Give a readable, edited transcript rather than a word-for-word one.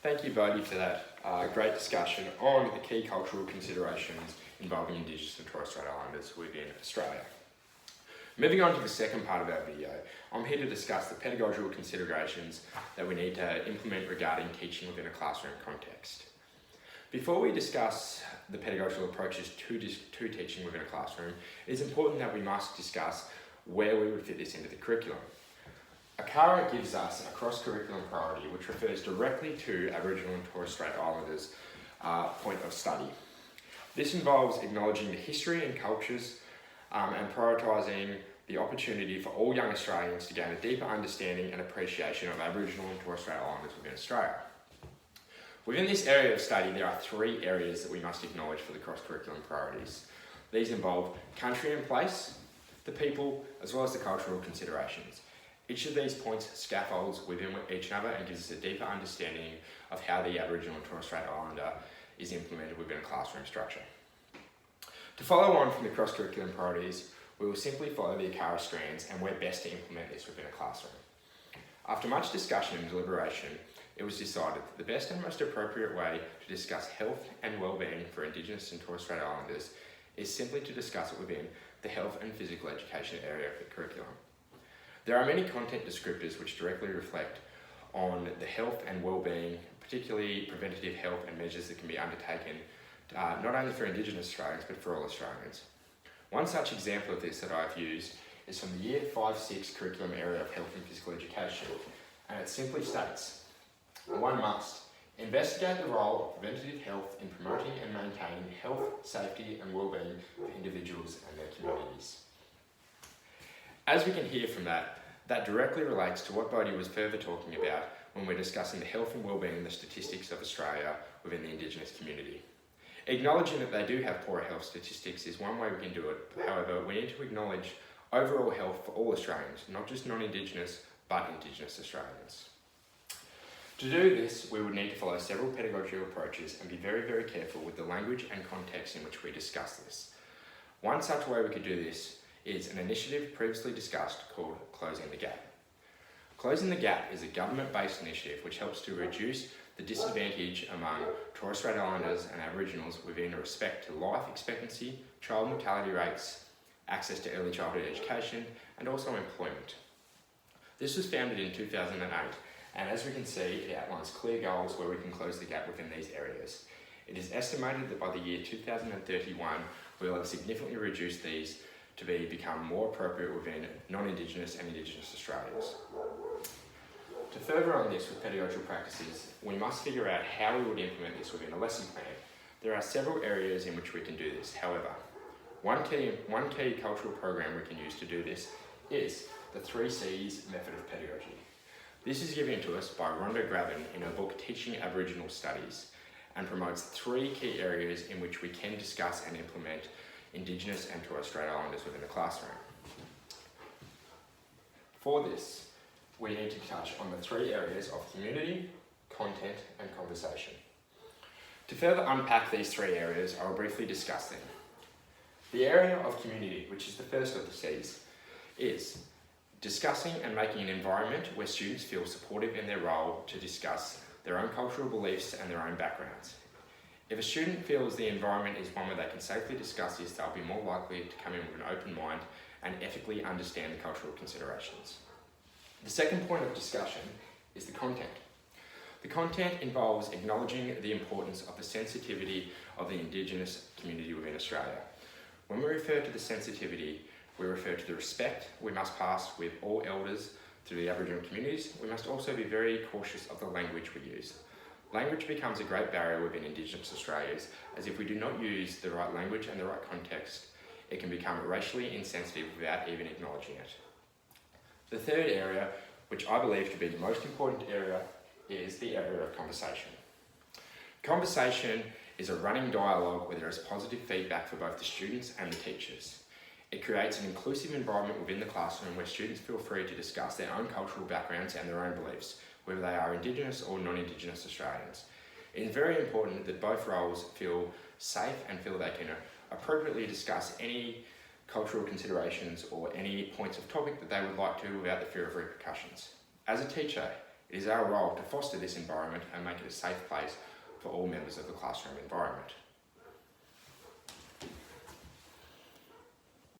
Thank you, Bodhi, for that great discussion on the key cultural considerations involving Indigenous and Torres Strait Islanders within Australia. Moving on to the second part of our video, I'm here to discuss the pedagogical considerations that we need to implement regarding teaching within a classroom context. Before we discuss the pedagogical approaches to teaching within a classroom, it is important that we must discuss where we would fit this into the curriculum. ACARA gives us a cross-curriculum priority which refers directly to Aboriginal and Torres Strait Islanders' point of study. This involves acknowledging the history and cultures and prioritising the opportunity for all young Australians to gain a deeper understanding and appreciation of Aboriginal and Torres Strait Islanders within Australia. Within this area of study, there are three areas that we must acknowledge for the cross-curriculum priorities. These involve country and place, the people, as well as the cultural considerations. Each of these points scaffolds within each other and gives us a deeper understanding of how the Aboriginal and Torres Strait Islander is implemented within a classroom structure. To follow on from the cross-curriculum priorities, we will simply follow the ACARA strands and where best to implement this within a classroom. After much discussion and deliberation, it was decided that the best and most appropriate way to discuss health and well-being for Indigenous and Torres Strait Islanders is simply to discuss it within the health and physical education area of the curriculum. There are many content descriptors which directly reflect on the health and well-being, particularly preventative health and measures that can be undertaken not only for Indigenous Australians but for all Australians. One such example of this that I've used is from the Year 5-6 curriculum area of health and physical education, and it simply states, one must investigate the role of preventative health in promoting and maintaining health, safety and well-being for individuals and their communities. As we can hear from that directly relates to what Bodhi was further talking about when we're discussing the health and well-being and the statistics of Australia within the Indigenous community. Acknowledging that they do have poorer health statistics is one way we can do it. However, we need to acknowledge overall health for all Australians, not just non-Indigenous, but Indigenous Australians. To do this, we would need to follow several pedagogical approaches and be very, very careful with the language and context in which we discuss this. One such way we could do this is an initiative previously discussed called Closing the Gap. Closing the Gap is a government-based initiative which helps to reduce the disadvantage among Torres Strait Islanders and Aboriginals within respect to life expectancy, child mortality rates, access to early childhood education, and also employment. This was founded in 2008, and as we can see, it outlines clear goals where we can close the gap within these areas. It is estimated that by the year 2031, we will have significantly reduced these to become more appropriate within non-Indigenous and Indigenous Australians. To further on this with pedagogical practices, we must figure out how we would implement this within a lesson plan. There are several areas in which we can do this. However, one key cultural program we can use to do this is the 3 C's method of pedagogy. This is given to us by Rhonda Graven in her book Teaching Aboriginal Studies and promotes 3 key areas in which we can discuss and implement Indigenous and Torres Strait Islanders within the classroom. For this, we need to touch on the 3 areas of community, content and conversation. To further unpack these 3 areas, I will briefly discuss them. The area of community, which is the first of the C's, is discussing and making an environment where students feel supportive in their role to discuss their own cultural beliefs and their own backgrounds. If a student feels the environment is one where they can safely discuss this, they'll be more likely to come in with an open mind and ethically understand the cultural considerations. The second point of discussion is the content. The content involves acknowledging the importance of the sensitivity of the Indigenous community within Australia. When we refer to the sensitivity, we refer to the respect we must pass with all elders through the Aboriginal communities. We must also be very cautious of the language we use. Language becomes a great barrier within Indigenous Australians, as if we do not use the right language and the right context, it can become racially insensitive without even acknowledging it. The third area, which I believe to be the most important area, is the area of conversation. Conversation is a running dialogue where there is positive feedback for both the students and the teachers. It creates an inclusive environment within the classroom where students feel free to discuss their own cultural backgrounds and their own beliefs, whether they are Indigenous or non-Indigenous Australians. It is very important that both roles feel safe and feel they can appropriately discuss any cultural considerations or any points of topic that they would like to without the fear of repercussions. As a teacher, It is our role to foster this environment and make it a safe place for all members of the classroom environment.